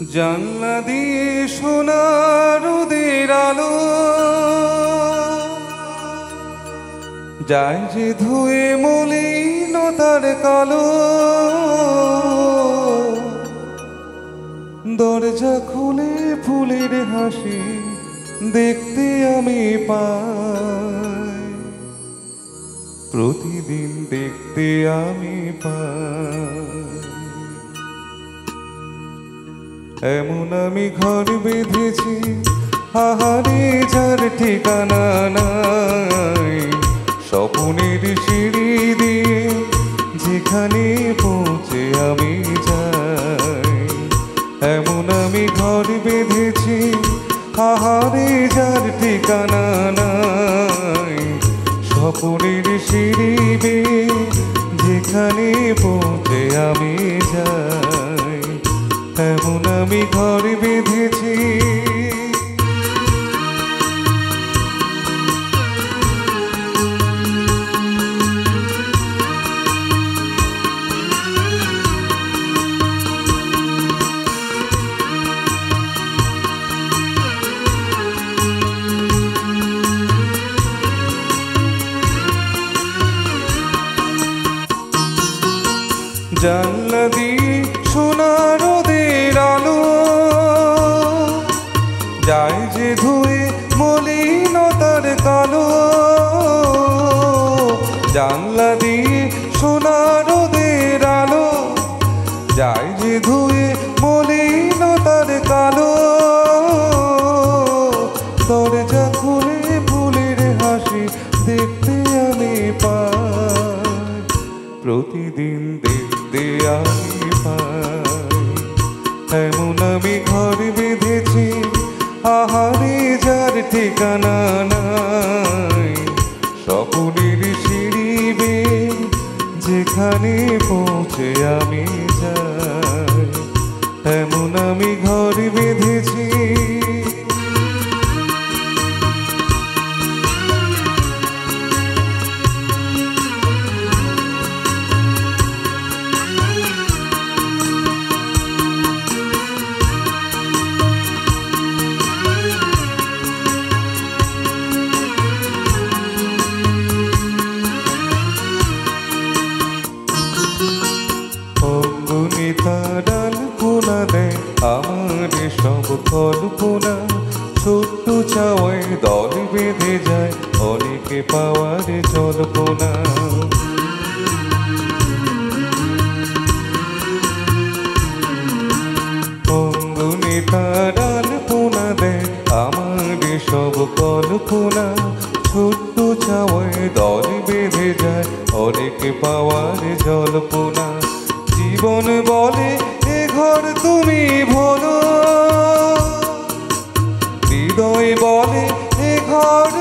জানলা দিয়ে সোনার রোদের আলো যায় যে ধুয়ে মলিনতার কালো। দরজা খুলে ফুলের হাসি দেখতে আমি পাই, প্রতিদিন দেখতে আমি পাই। এমন আমি ঘর বেঁধেছি আহারে যার ঠিকানা নাই, স্বপ্নের সিঁড়ি দিয়ে যেখানে পৌঁছে আমি যাই। এমন আমি ঘর বেঁধেছি আহারে যার ঠিকানা নাই, স্বপ্নের সিঁড়ি বেয়ে যেখানে পৌঁছে আমি যাই। এমন আমি ঘর বেঁধেছি। জানলা দিয়ে সোনার রোদের আলো যায় যে ধুয়ে মলিনতার কালো। জানলা দিয়ে সোনার রোদের আলো যায় যে ধুয়ে মলিনতার কালো। দরজা খুলে ফুলের হাসি দেখতে আমি পাই, প্রতিদিন দেখতে আমি পাই। এমন আমি ঘর বেঁধেছি আহারে যার ঠিকানা নাই, স্বপ্নের সিঁড়ি বেয়ে যেখানে পৌঁছে আমি যাই। এমন আমি ঘর বেঁধেছি। ডাল পোনা দেয় আমার সব কল্পনা, ছোট্ট চাওয়ায় দল বেঁধে যায় অনেকে পাওয়ার জল্পনা। অঙ্গনেতা ডাল পোনা দেয় আমার সব কল্পনা, ছোট্ট চাওয়ায় দল বেঁধে যায় অনেকে পাওয়ার জল্পনা। জীবন বলে এ ঘর তুমি ভোলো, হৃদয় বলে এ ঘর